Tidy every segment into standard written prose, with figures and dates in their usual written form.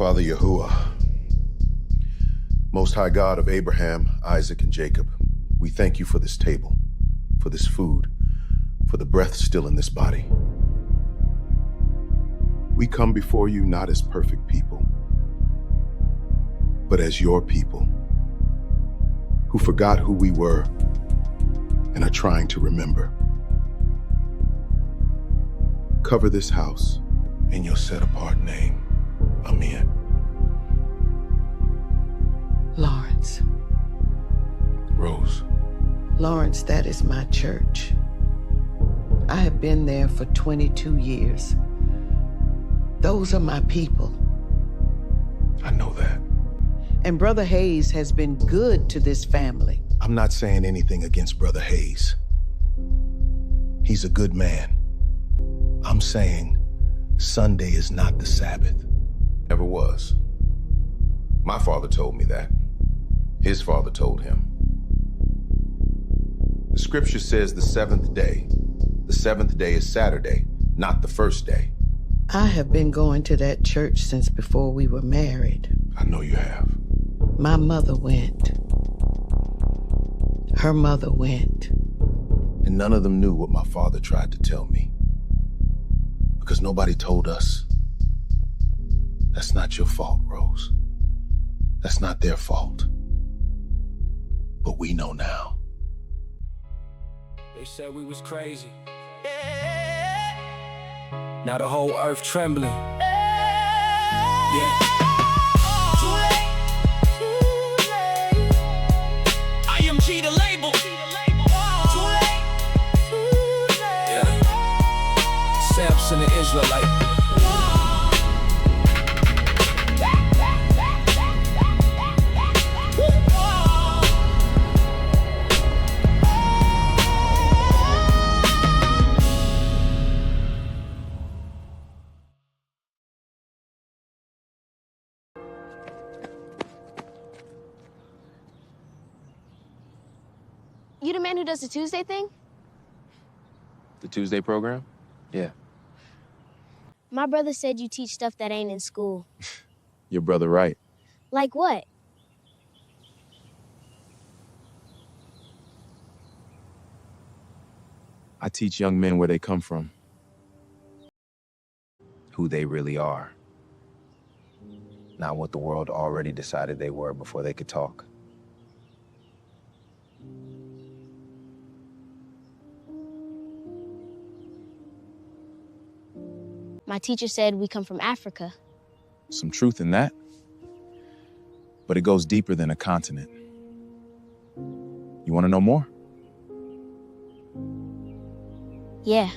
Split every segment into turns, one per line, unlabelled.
Father Yahuwah, Most High God of Abraham, Isaac, and Jacob, we thank you for this table, for this food, for the breath still in this body. We come before you not as perfect people, but as your people who forgot who we were and are trying to remember. Cover this house in your set-apart name. Amen.
Lawrence.
Rose.
Lawrence, that is my church. I have been there for 22 years. Those are my people.
I know that.
And Brother Hayes has been good to this family.
I'm not saying anything against Brother Hayes. He's a good man. I'm saying Sunday is not the Sabbath. Never was. My father told me that. His father told him. The scripture says the seventh day. The seventh day is Saturday, not the first day.
I have been going to that church since before we were married.
I know you have.
My mother went. Her mother went.
And none of them knew what my father tried to tell me. Because nobody told us. That's not your fault, Rose. That's not their fault. But we know now.
They said we was crazy. Now the whole earth trembling. Yeah. IMG the label. Yeah. Samson the Israelite.
You the man who does the Tuesday thing?
The Tuesday program? Yeah.
My brother said you teach stuff that ain't in school.
Your brother right.
Like what?
I teach young men where they come from. Who they really are. Not what the world already decided they were before they could talk.
My teacher said we come from Africa.
Some truth in that. But it goes deeper than a continent. You want to know more?
Yeah.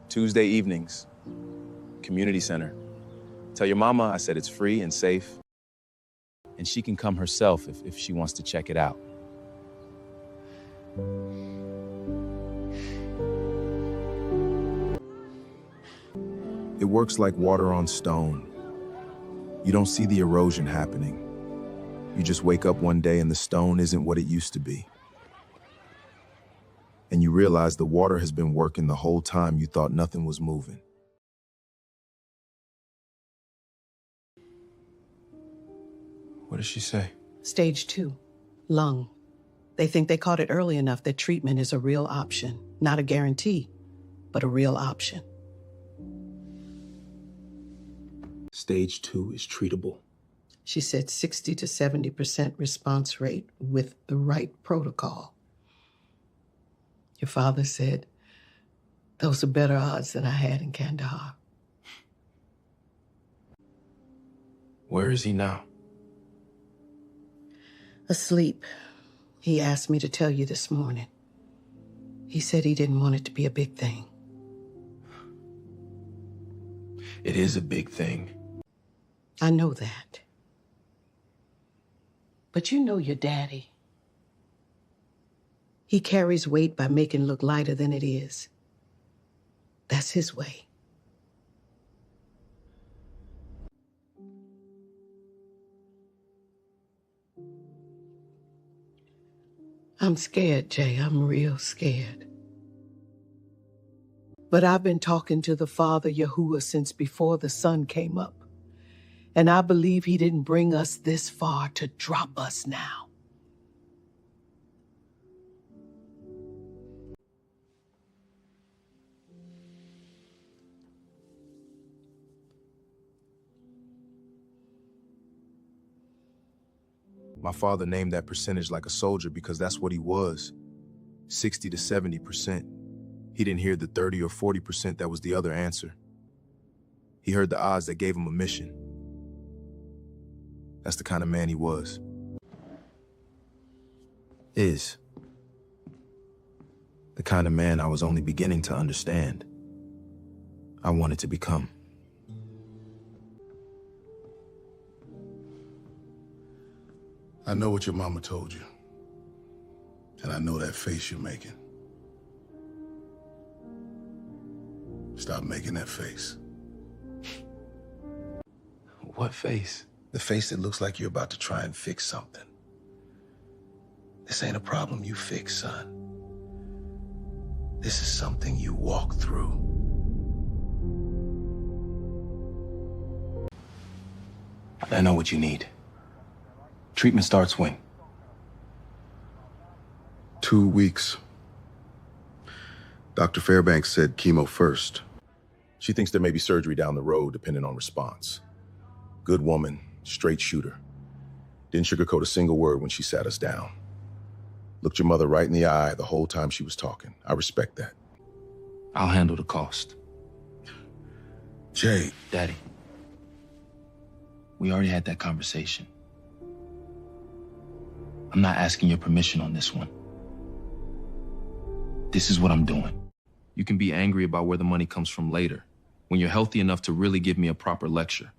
Tuesday evenings, community center. Tell your mama I said it's free and safe. And she can come herself if she wants to check it out.
It works like water on stone. You don't see the erosion happening. You just wake up one day and the stone isn't what it used to be. And you realize the water has been working the whole time you thought nothing was moving.
What does she say?
Stage 2, lung. They think they caught it early enough that treatment is a real option. Not a guarantee, but a real option.
Stage 2 is treatable.
She said 60 to 70% response rate with the right protocol. Your father said those are better odds than I had in Kandahar.
Where is he now?
Asleep. He asked me to tell you this morning. He said he didn't want it to be a big thing.
It is a big thing.
I know that. But you know your daddy. He carries weight by making it look lighter than it is. That's his way. I'm scared, Jay. I'm real scared. But I've been talking to the Father Yahuwah since before the sun came up. And I believe he didn't bring us this far to drop us now.
My father named that percentage like a soldier because that's what he was. 60 to 70%. He didn't hear the 30 or 40% that was the other answer. He heard the odds that gave him a mission. That's the kind of man he was. Is. The kind of man I was only beginning to understand. I wanted to become.
I know what your mama told you. And I know that face you're making. Stop making that face.
What face?
The face that looks like you're about to try and fix something. This ain't a problem you fix, son. This is something you walk through.
I know what you need. Treatment starts when?
2 weeks. Dr. Fairbanks said chemo first.
She thinks there may be surgery down the road, depending on response. Good woman, straight shooter. Didn't sugarcoat a single word when she sat us down. Looked your mother right in the eye the whole time she was talking. I respect that.
I'll handle the cost.
Jay,
Daddy, we already had that conversation. I'm not asking your permission on this one. This is what I'm doing. You can be angry about where the money comes from later, when you're healthy enough to really give me a proper lecture.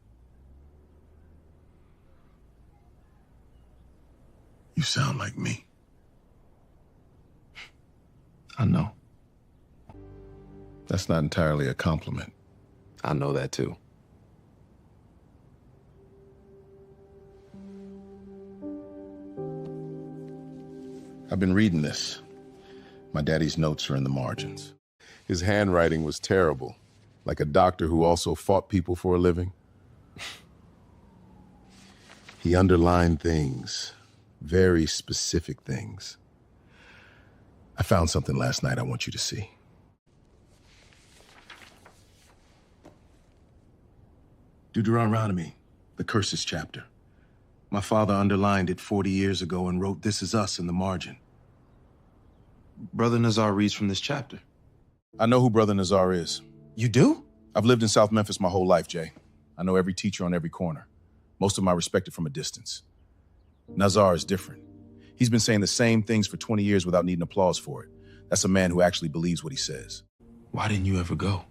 you sound like me.
I know.
That's not entirely a compliment.
I know that too.
I've been reading this. My daddy's notes are in the margins. His handwriting was terrible, like a doctor who also fought people for a living. He underlined things, very specific things. I found something last night I want you to see. Deuteronomy, the curses chapter. My father underlined it 40 years ago and wrote, "This is us" in the margin.
Brother Nazar reads from this chapter.
I know who Brother Nazar is.
You do?
I've lived in South Memphis my whole life, Jay. I know every teacher on every corner. Most of them I respected from a distance. Nazar is different. He's been saying the same things for 20 years without needing applause for it. That's a man who actually believes what he says.
Why didn't you ever go?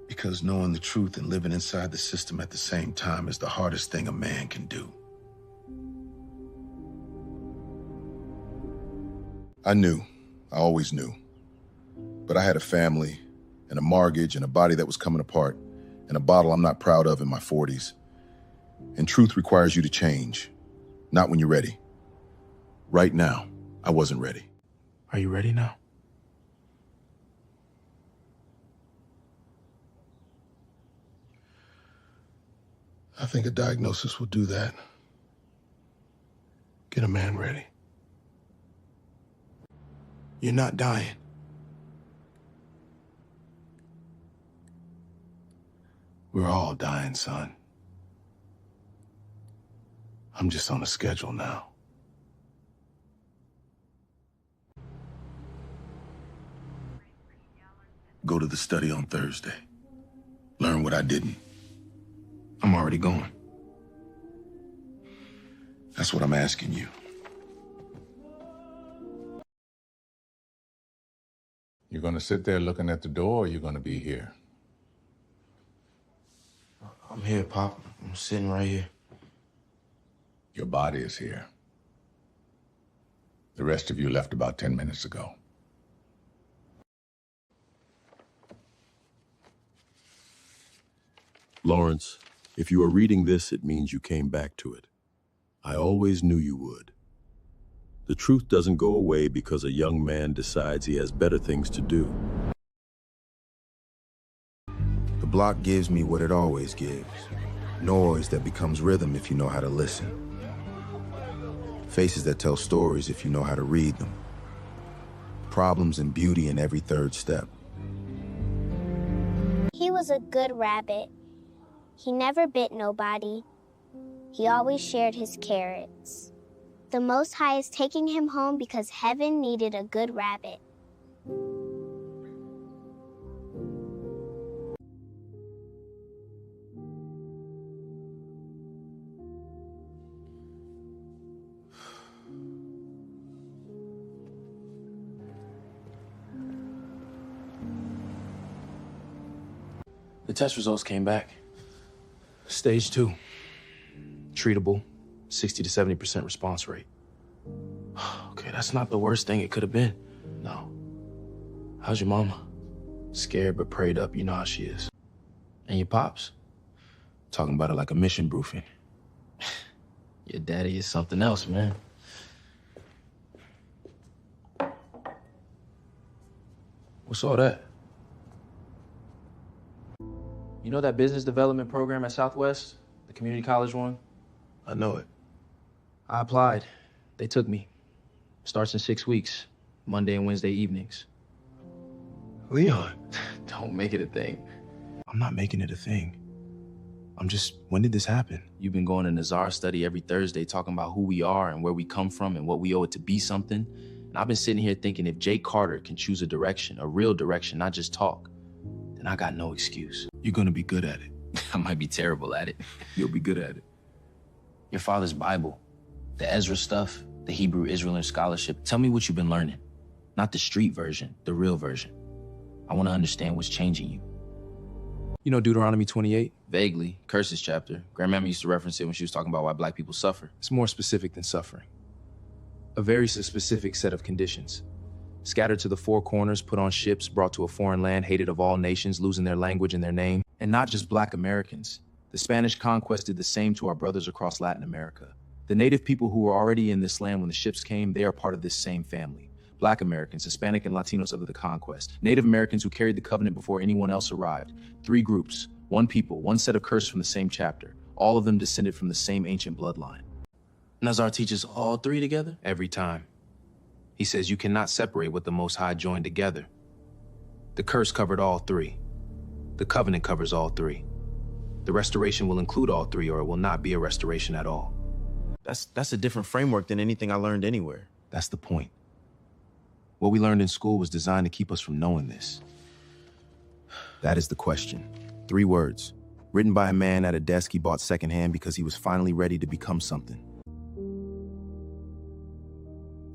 Because knowing the truth and living inside the system at the same time is the hardest thing a man can do. I knew. I always knew. But I had a family and a mortgage and a body that was coming apart and a bottle I'm not proud of in my 40s. And truth requires you to change, not when you're ready. Right now, I wasn't ready.
Are you ready now?
I think a diagnosis will do that. Get a man ready. You're not dying. We're all dying, son. I'm just on a schedule now. Go to the study on Thursday. Learn what I didn't.
I'm already going.
That's what I'm asking you.
You're going to sit there looking at the door, or you're going to be here?
I'm here, Pop. I'm sitting right here.
Your body is here. The rest of you left about 10 minutes ago.
Lawrence, if you are reading this, it means you came back to it. I always knew you would. The truth doesn't go away because a young man decides he has better things to do.
The block gives me what it always gives. Noise that becomes rhythm if you know how to listen. Faces that tell stories if you know how to read them. Problems and beauty in every third step.
He was a good rabbit. He never bit nobody. He always shared his carrots. The Most High is taking him home because heaven needed a good rabbit.
The test results came back. Stage 2. Treatable, 60 to 70% response rate. Okay, that's not the worst thing it could have been. No. How's your mama? Scared but prayed up, you know how she is. And your pops? Talking about it like a mission briefing. Your daddy is something else, man. What's all that? You know that business development program at Southwest? The community college one?
I know it.
I applied. They took me. Starts in 6 weeks, Monday and Wednesday evenings.
Leon.
Don't make it a thing. I'm not making it a thing. When did this happen? You've been going to Nazar study every Thursday talking about who we are and where we come from and what we owe it to be something. And I've been sitting here thinking if Jake Carter can choose a direction, a real direction, not just talk, then I got no excuse.
You're gonna be good at it.
I might be terrible at it.
You'll be good at it.
Your father's Bible, the Ezra stuff, the Hebrew Israelite scholarship. Tell me what you've been learning. Not the street version, the real version. I want to understand what's changing you. You know Deuteronomy 28? Vaguely, Curses chapter. Grandmama used to reference it when she was talking about why black people suffer. It's more specific than suffering. A very specific set of conditions. Scattered to the four corners, put on ships, brought to a foreign land, hated of all nations, losing their language and their name. And not just black Americans. The Spanish conquest did the same to our brothers across Latin America. The native people who were already in this land when the ships came, they are part of this same family. Black Americans, Hispanic and Latinos of the conquest. Native Americans who carried the covenant before anyone else arrived. 3 groups, 1 people, 1 set of curses from the same chapter. All of them descended from the same ancient bloodline. Nazar teaches all 3 together? Every time. He says you cannot separate what the Most High joined together. The curse covered all 3. The covenant covers all 3. The restoration will include all 3 or it will not be a restoration at all.
That's a different framework than anything I learned anywhere.
That's the point. What we learned in school was designed to keep us from knowing this. That is the question. 3 words, written by a man at a desk he bought secondhand because he was finally ready to become something.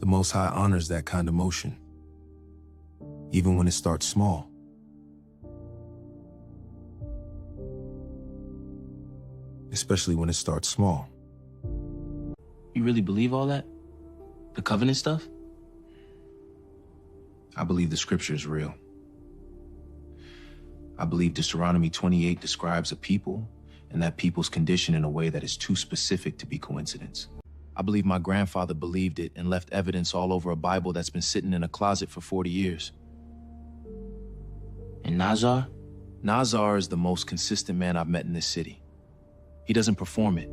The Most High honors that kind of motion, even when it starts small. Especially when it starts small. You really believe all that? The covenant stuff? I believe the scripture is real. I believe Deuteronomy 28 describes a people and that people's condition in a way that is too specific to be coincidence. I believe my grandfather believed it and left evidence all over a Bible that's been sitting in a closet for 40 years. And Nazar? Nazar is the most consistent man I've met in this city. He doesn't perform it.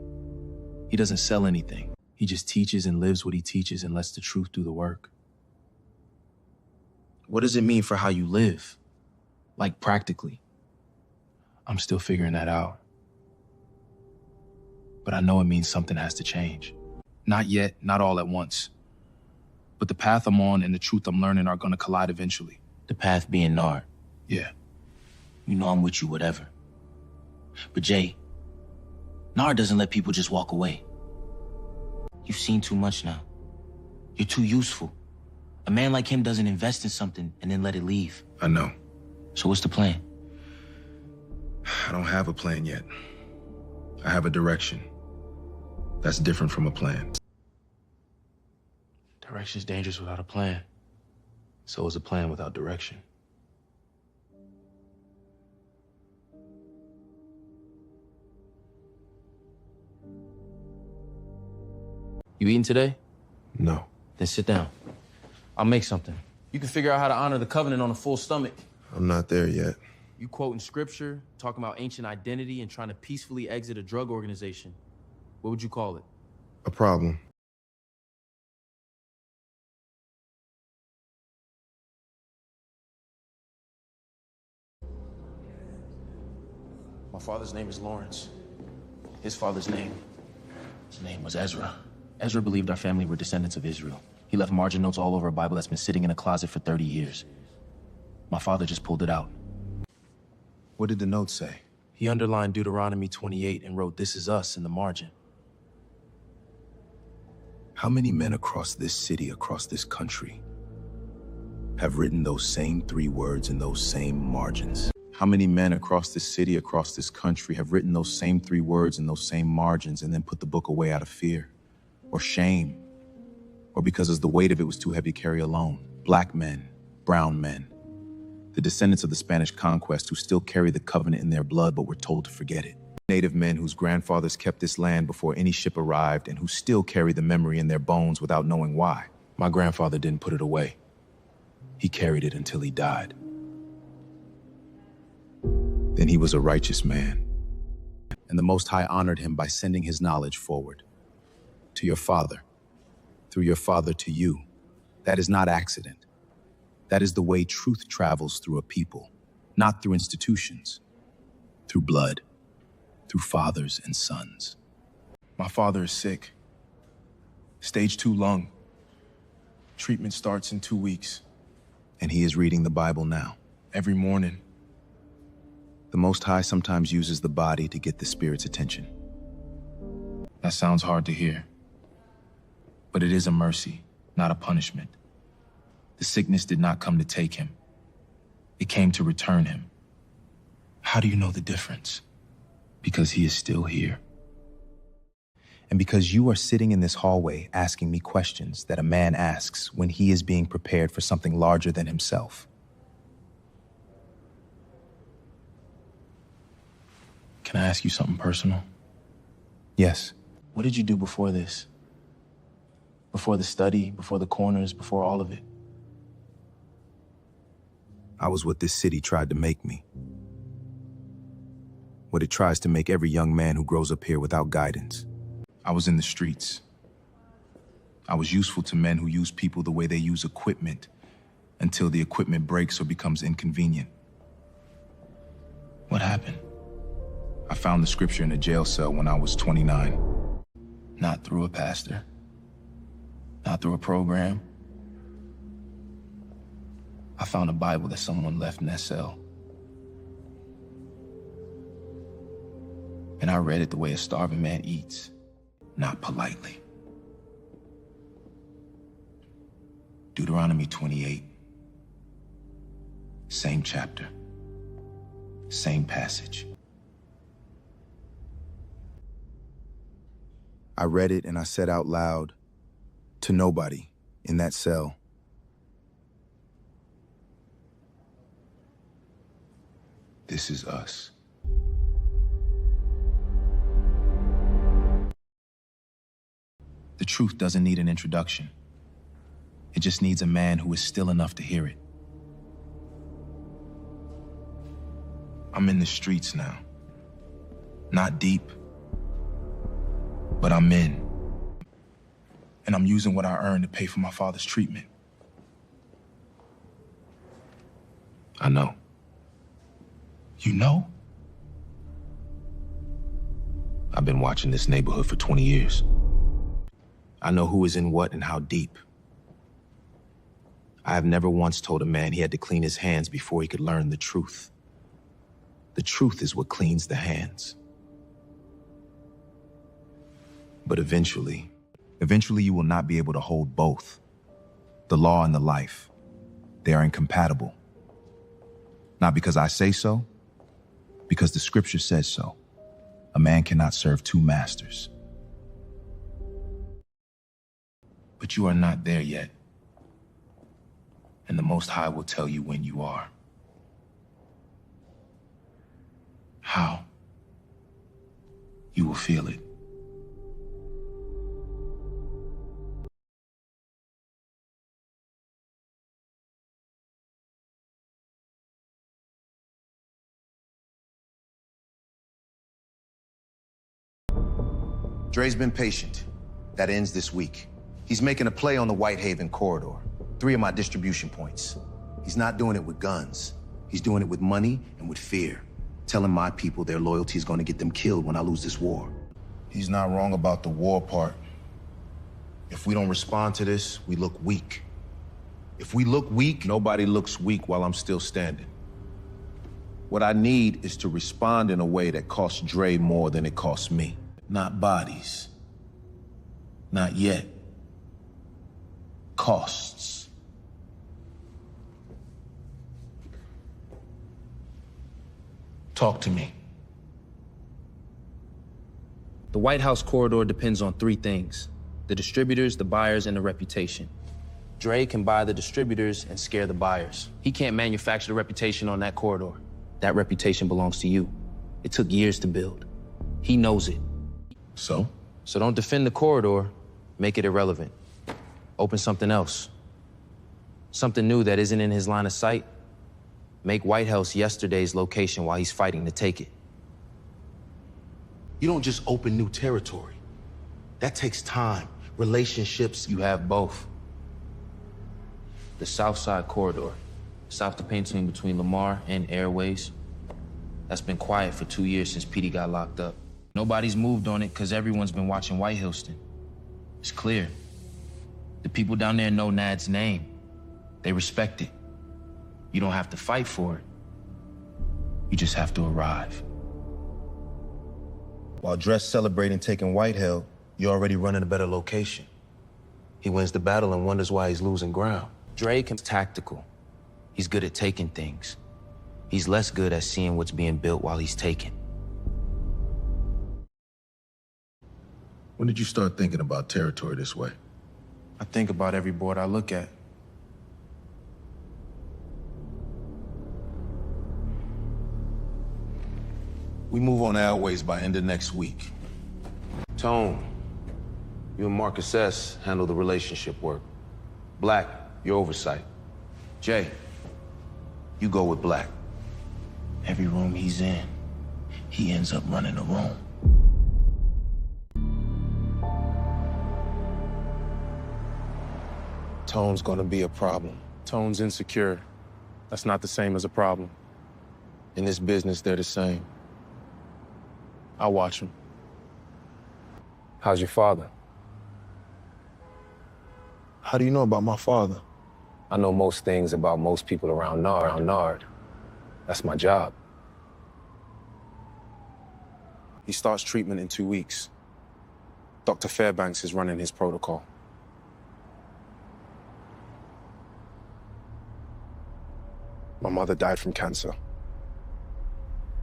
He doesn't sell anything. He just teaches and lives what he teaches and lets the truth do the work. What does it mean for how you live? Like practically? I'm still figuring that out. But I know it means something has to change. Not yet, not all at once. But the path I'm on and the truth I'm learning are gonna collide eventually. The path being Nard. Yeah. You know I'm with you, whatever. But Jay, Nard doesn't let people just walk away. You've seen too much now. You're too useful. A man like him doesn't invest in something and then let it leave.
I know.
So what's the plan?
I don't have a plan yet. I have a direction. That's different from a plan.
Direction's dangerous without a plan. So is a plan without direction. You eating today?
No.
Then sit down. I'll make something. You can figure out how to honor the covenant on a full stomach.
I'm not there yet.
You quoting scripture, talking about ancient identity, and trying to peacefully exit a drug organization. What would you call it?
A problem.
My father's name is Lawrence. His father's name, his name was Ezra. Ezra believed our family were descendants of Israel. He left margin notes all over a Bible that's been sitting in a closet for 30 years. My father just pulled it out.
What did the note say?
He underlined Deuteronomy 28 and wrote, "This is us," in the margin.
How many men across this city, across this country, have written those same 3 words in those same margins? How many men across this city, across this country, have written those same 3 words in those same margins and then put the book away out of fear or shame, or because the weight of it was too heavy to carry alone? Black men, brown men, the descendants of the Spanish conquest who still carry the covenant in their blood but were told to forget it. Native men whose grandfathers kept this land before any ship arrived and who still carry the memory in their bones without knowing why. My grandfather didn't put it away. He carried it until he died. Then he was a righteous man, and the Most High honored him by sending his knowledge forward to your father, through your father to you. That is not accident. That is the way truth travels through a people, not through institutions, through blood, through fathers and sons. My father is sick. Stage 2 lung. Treatment starts in 2 weeks. And he is reading the Bible now, every morning. The Most High sometimes uses the body to get the spirit's attention. That sounds hard to hear, but it is a mercy, not a punishment. The sickness did not come to take him. It came to return him. How do you know the difference? Because he is still here. And because you are sitting in this hallway asking me questions that a man asks when he is being prepared for something larger than himself. Can I ask you something personal? Yes. What did you do before this? Before the study, before the corners, before all of it? I was what this city tried to make me. What it tries to make every young man who grows up here without guidance. I was in the streets. I was useful to men who use people the way they use equipment until the equipment breaks or becomes inconvenient. What happened? I found the scripture in a jail cell when I was 29. Not through a pastor. Not through a program. I found a Bible that someone left in that cell. And I read it the way a starving man eats, not politely. Deuteronomy 28. Same chapter. Same passage. I read it and I said out loud to nobody in that cell, "This is us." The truth doesn't need an introduction. It just needs a man who is still enough to hear it. I'm in the streets now. Not deep, but I'm in. And I'm using what I earned to pay for my father's treatment. I know. You know? I've been watching this neighborhood for 20 years. I know who is in what and how deep. I have never once told a man he had to clean his hands before he could learn the truth. The truth is what cleans the hands. But eventually you will not be able to hold both. The law and the life, they are incompatible. Not because I say so, because the scripture says so. A man cannot serve 2 masters. But you are not there yet. And the Most High will tell you when you are. How? You will feel it. Dre's been patient. That ends this week. He's making a play on the Whitehaven corridor, 3 of my distribution points. He's not doing it with guns. He's doing it with money and with fear. Telling my people their loyalty is going to get them killed when I lose this war. He's not wrong about the war part. If we don't respond to this, we look weak. If we look weak, nobody looks weak while I'm still standing. What I need is to respond in a way that costs Dre more than it costs me. Not bodies. Not yet. Costs. Talk to me.
The White House corridor depends on 3 things: the distributors, the buyers, and the reputation. Dre can buy the distributors and scare the buyers. He can't manufacture the reputation on that corridor. That reputation belongs to you. It took years to build. He knows it.
So?
So don't defend the corridor, make it irrelevant. Open something else. Something new that isn't in his line of sight. Make White House yesterday's location while he's fighting to take it.
You don't just open new territory. That takes time, relationships.
You have both. The South Side corridor, south to Painting between Lamar and Airways. That's been quiet for 2 years since Petey got locked up. Nobody's moved on it because everyone's been watching White Houston. It's clear. The people down there know Nad's name. They respect it. You don't have to fight for it. You just have to arrive.
While Dre's celebrating taking Whitehill, you're already running a better location. He wins the battle and wonders why he's losing ground.
Drake is tactical. He's good at taking things. He's less good at seeing what's being built while he's taking.
When did you start thinking about territory this way?
I think about every board I look at.
We move on Airways by end of next week.
Tone, you and Marcus S. handle the relationship work. Black, your oversight.
Jay, you go with Black.
Every room he's in, he ends up running the room.
Tone's gonna be a problem.
Tone's insecure. That's not the same as a problem.
In this business, they're the same.
I'll watch him.
How's your father?
How do you know about my father?
I know most things about most people around Nard. That's my job.
He starts treatment in 2 weeks. Dr. Fairbanks is running his protocol. My mother died from cancer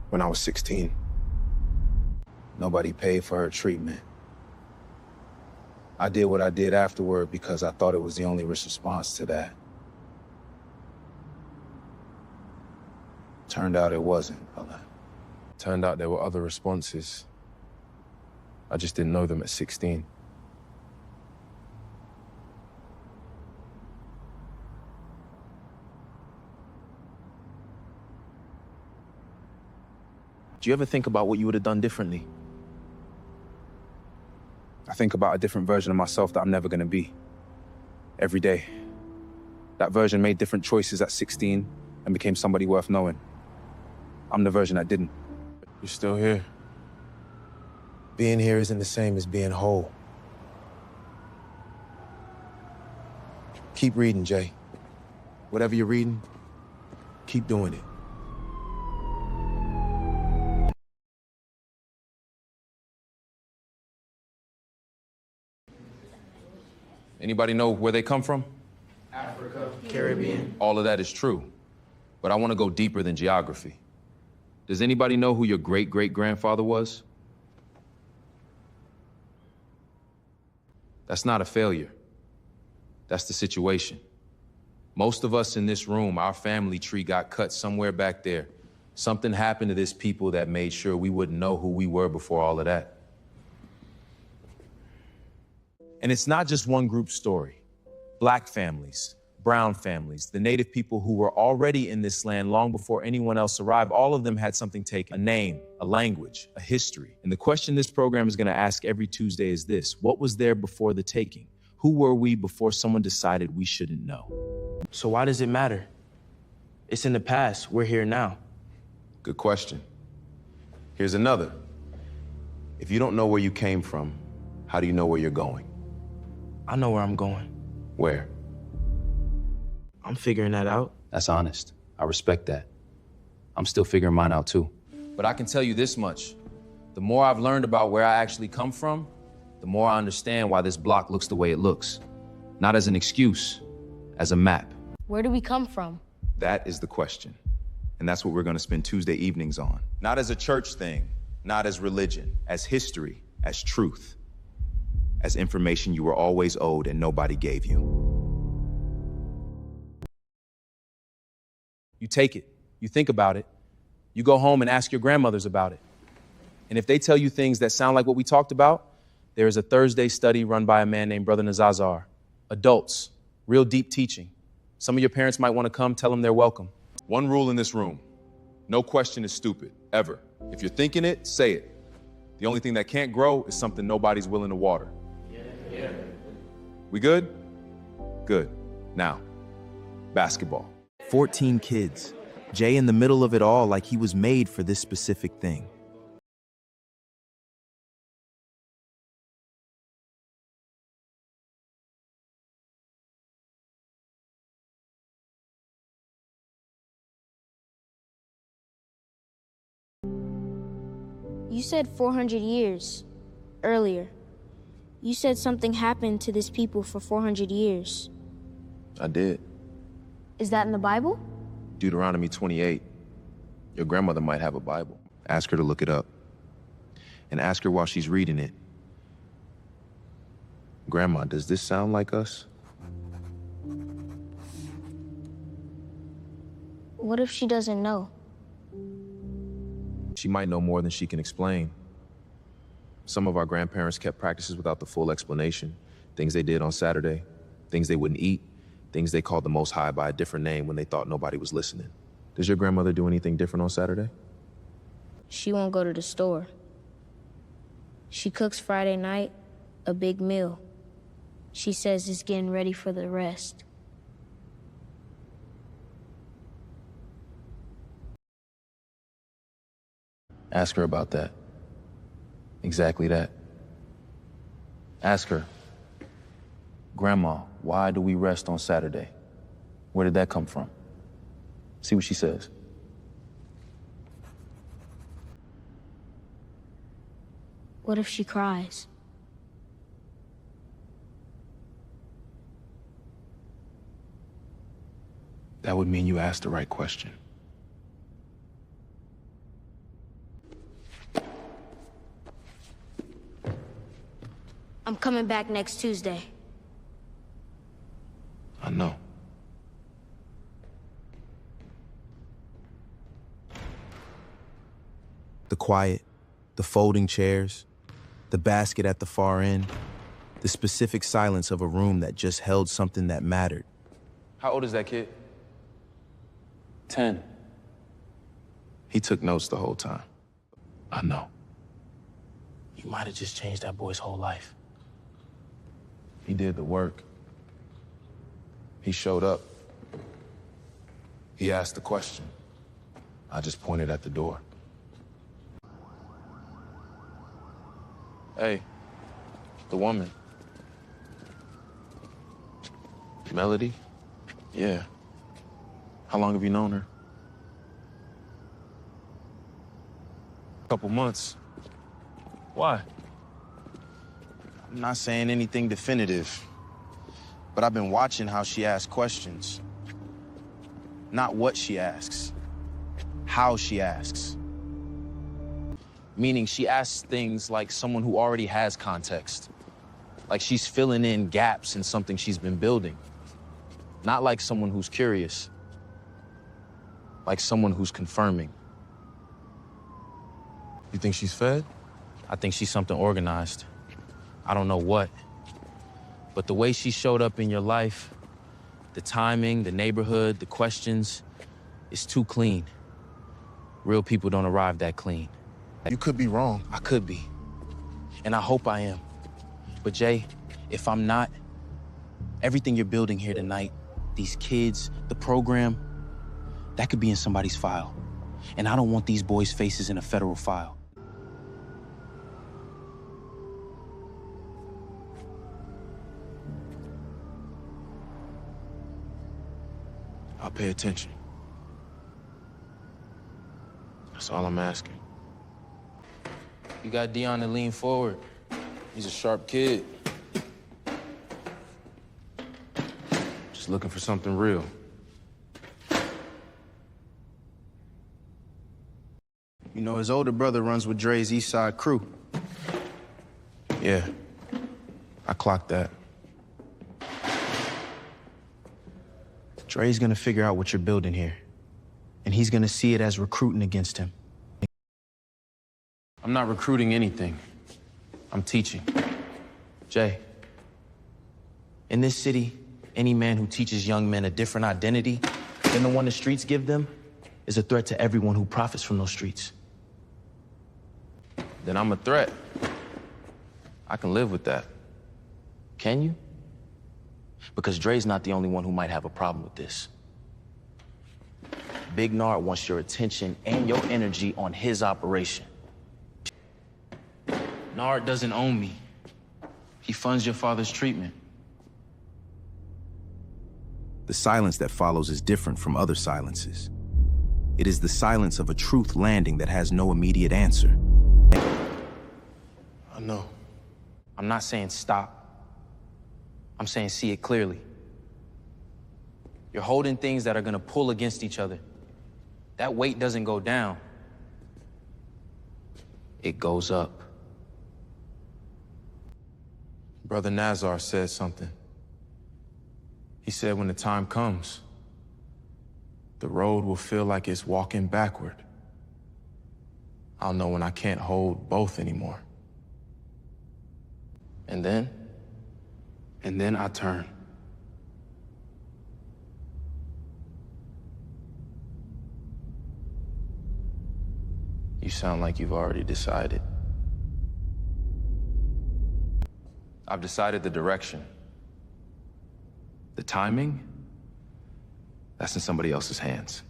when I was 16.
Nobody paid for her treatment. I did what I did afterward because I thought it was the only response to that. Turned out it wasn't.
Turned out there were other responses. I just didn't know them at 16.
Do you ever think about what you would have done differently?
I think about a different version of myself that I'm never gonna be. Every day. That version made different choices at 16 and became somebody worth knowing. I'm the version that didn't. You're still here.
Being here isn't the same as being whole. Keep reading, Jay. Whatever you're reading, keep doing it. Anybody know where they come from?
Africa.
Caribbean.
All of that is true, but I want to go deeper than geography. Does anybody know who your great-great-grandfather was? That's not a failure. That's the situation. Most of us in this room, our family tree got cut somewhere back there. Something happened to this people that made sure we wouldn't know who we were before all of that.
And it's not just one group story. Black families,
brown families, the native people who were already in this land long before anyone else arrived. All of them had something taken, a name, a language, a history. And the question this program is going to ask every Tuesday is this: what was there before the taking? Who were we before someone decided we shouldn't know?
So why does it matter? It's in the past. We're here now.
Good question. Here's another. If you don't know where you came from, how do you know where you're going?
I know where I'm going.
Where?
I'm figuring that out.
That's honest. I respect that. I'm still figuring mine out too. But I can tell you this much. The more I've learned about where I actually come from, the more I understand why this block looks the way it looks. Not as an excuse, as a map.
Where do we come from?
That is the question. And that's what we're going to spend Tuesday evenings on. Not as a church thing, not as religion, as history, as truth, as information you were always owed and nobody gave you. You take it, you think about it, you go home and ask your grandmothers about it. And if they tell you things that sound like what we talked about, there is a Thursday study run by a man named Brother Nazazar. Adults, real deep teaching. Some of your parents might want to come, tell them they're welcome. One rule in this room: no question is stupid, ever. If you're thinking it, say it. The only thing that can't grow is something nobody's willing to water. Yeah. We good? Good. Now, basketball.
14 kids. Jay in the middle of it all, like he was made for this specific thing.
You said 400 years earlier. You said something happened to this people for 400 years.
I did.
Is that in the Bible?
Deuteronomy 28. Your grandmother might have a Bible. Ask her to look it up. And ask her while she's reading it, Grandma, does this sound like us?
What if she doesn't know?
She might know more than she can explain. Some of our grandparents kept practices without the full explanation. Things they did on Saturday, things they wouldn't eat, things they called the Most High by a different name when they thought nobody was listening. Does your grandmother do anything different on Saturday?
She won't go to the store. She cooks Friday night a big meal. She says it's getting ready for the rest.
Ask her about that. Exactly that. Ask her, Grandma, why do we rest on Saturday? Where did that come from? See what she says.
What if she cries?
That would mean you asked the right question.
I'm coming back next Tuesday.
I know.
The quiet, the folding chairs, the basket at the far end, the specific silence of a room that just held something that mattered.
How old is that kid? 10. He took notes the whole time. I know.
You might have just changed that boy's whole life.
He did the work. He showed up. He asked the question. I just pointed at the door. Hey, the woman. Melody? Yeah. How long have you known her? A couple months. Why?
I'm not saying anything definitive, but I've been watching how she asks questions. Not what she asks, how she asks. Meaning she asks things like someone who already has context. Like she's filling in gaps in something she's been building. Not like someone who's curious. Like someone who's confirming.
You think she's fed?
I think she's something organized. I don't know what. But the way she showed up in your life, The timing, the neighborhood, the questions, it's too clean. Real people don't arrive that clean.
You could be wrong.
I could be, and I hope I am. But Jay, if I'm not, everything you're building here tonight, these kids, the program, that could be in somebody's file. And I don't want these boys' faces in a federal file.
I'll pay attention. That's all I'm asking.
You got Dion to lean forward.
He's a sharp kid. Just looking for something real.
You know, his older brother runs with Dre's East Side crew.
Yeah, I clocked that.
Dre's gonna figure out what you're building here, and he's gonna see it as recruiting against him.
I'm not recruiting anything. I'm teaching.
Jay, in this city, any man who teaches young men a different identity than the one the streets give them is a threat to everyone who profits from those streets.
Then I'm a threat. I can live with that.
Can you? Because Dre's not the only one who might have a problem with this. Big Nard wants your attention and your energy on his operation. Nard doesn't own me. He funds your father's treatment.
The silence that follows is different from other silences. It is the silence of a truth landing that has no immediate answer.
I know.
I'm not saying stop. I'm saying see it clearly. You're holding things that are gonna pull against each other. That weight doesn't go down. It goes up.
Brother Nazar said something. He said when the time comes, the road will feel like it's walking backward. I'll know when I can't hold both anymore.
And then?
And then I turn.
You sound like you've already decided.
I've decided the direction. The timing, that's in somebody else's hands.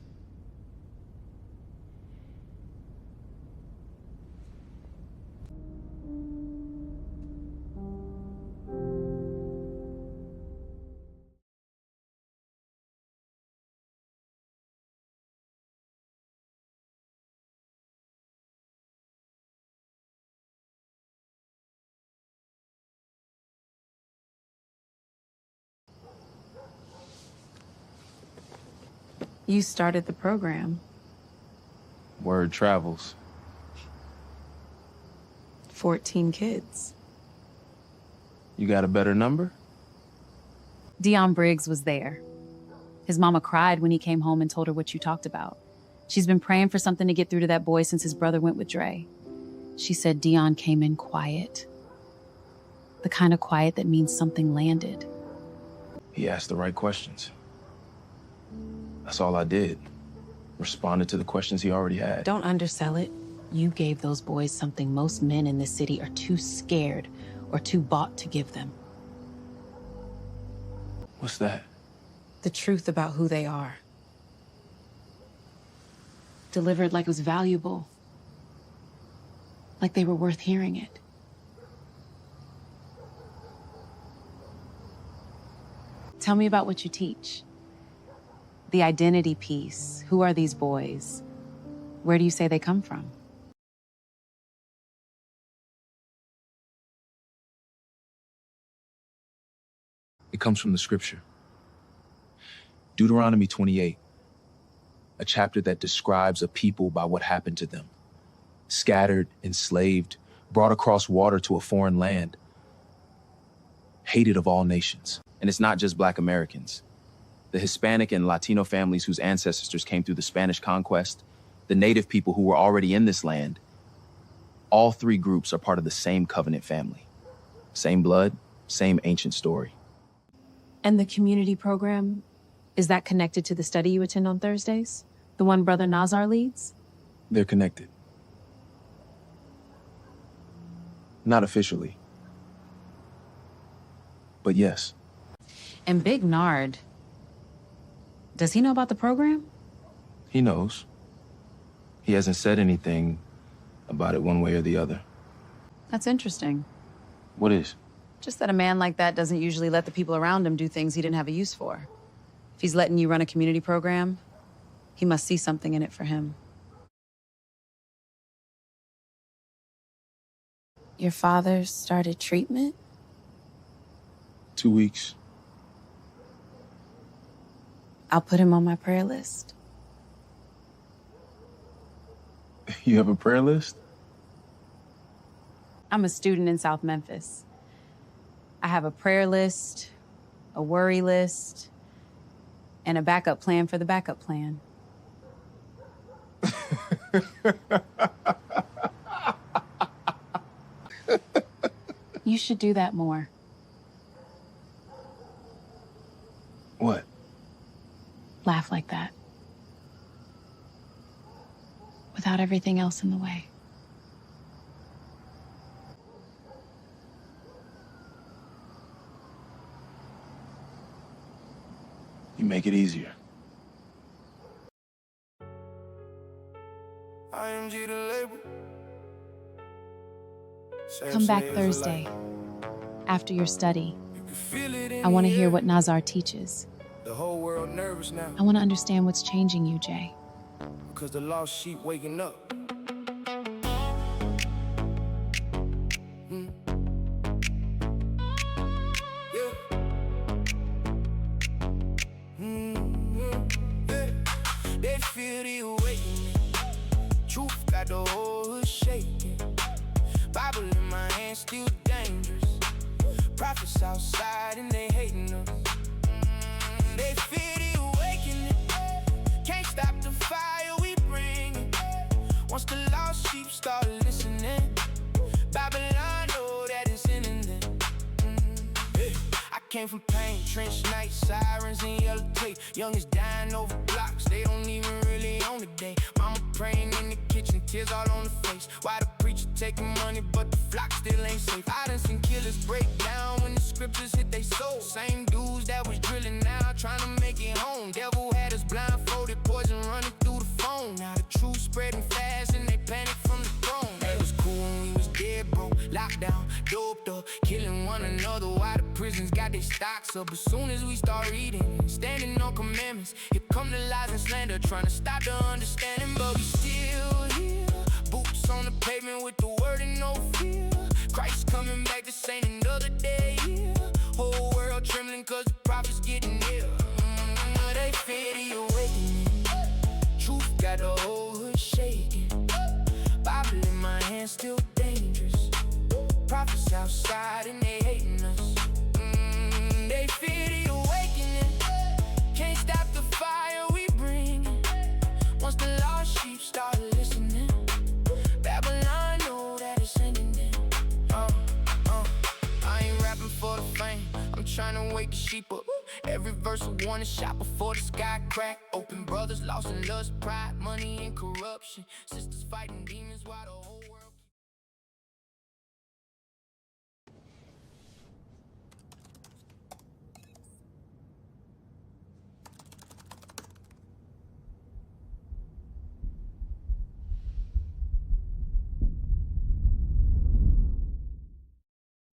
You started the program.
Word travels.
14 kids.
You got a better number?
Dion Briggs was there. His mama cried when he came home and told her what you talked about. She's been praying for something to get through to that boy since his brother went with Dre. She said Dion came in quiet. The kind of quiet that means something landed.
He asked the right questions. That's all I did. Responded to the questions he already had.
Don't undersell it. You gave those boys something most men in this city are too scared or too bought to give them.
What's that?
The truth about who they are.
Delivered like it was valuable. Like they were worth hearing it. Tell me about what you teach. The identity piece. Who are these boys? Where do you say they come from?
It comes from the scripture. Deuteronomy 28, a chapter that describes a people by what happened to them. Scattered, enslaved, brought across water to a foreign land, hated of all nations. And it's not just Black Americans. The Hispanic and Latino families whose ancestors came through the Spanish conquest, the native people who were already in this land, all three groups are part of the same covenant family. Same blood, same ancient story.
And the community program, Is that connected to the study you attend on Thursdays? The one Brother Nazar leads?
They're connected. Not officially. But yes.
And Big Nard, does he know about the program?
He knows. He hasn't said anything about it one way or the other.
That's interesting.
What is?
Just that a man like that doesn't usually let the people around him do things he didn't have a use for. If he's letting you run a community program, he must see something in it for him.
Your father started treatment?
2 weeks.
I'll put him on my prayer list.
You have a prayer list?
I'm a student in South Memphis. I have a prayer list, a worry list, and a backup plan for the backup plan. You should do that more.
What?
Laugh like that. Without everything else in the way.
You make it easier.
Come back Thursday, after your study. I want to hear what Nazar teaches.
The whole world nervous now.
I want to understand what's changing you, Jay.
Because the lost sheep waking up. They feel the awakening. Truth got the whole hood shaking. Bible in my hand, still dangerous. Prophets outside and they hating us. They feel the awakening. Can't stop the fire we bring. Once the lost sheep start listening, Babylon know that it's in them. I came from pain, trench night, sirens and yellow tape. Youngest dying over blocks, they don't even really own the day. Mama praying in the kitchen, tears all on the face. Why the preacher taking money, but the flock still ain't safe? I done seen killers break down when the scriptures hit they soul. Same dudes that was drilling now, trying to make it home. Devil had us blindfolded, poison running through the phone. Now the truth spreading fast and they panic from the throne. It was cool when we was dead broke, locked down, doped up, killing one another while the prisons got their stocks up. As soon as we start reading, standing on commandments, here come the lies and slander, trying to stop the understanding, but we still here. Boots on the pavement with the word and no fear. Christ coming back, this ain't another day here. Whole world trembling cause the prophets getting near. They fear the awakening. Truth got the whole hood shaking. Bible in my hand, still dangerous. Prophets outside and they hating us. They fear the awakening. Can't stop the fire we bring. Once the lost sheep start listening, Babylon know that it's ending them. I ain't rapping for the fame, I'm trying to wake the sheep up. Every verse a warning shot before the sky crack open. Brothers lost in lust, pride, money, and corruption. Sisters fighting demons while the whole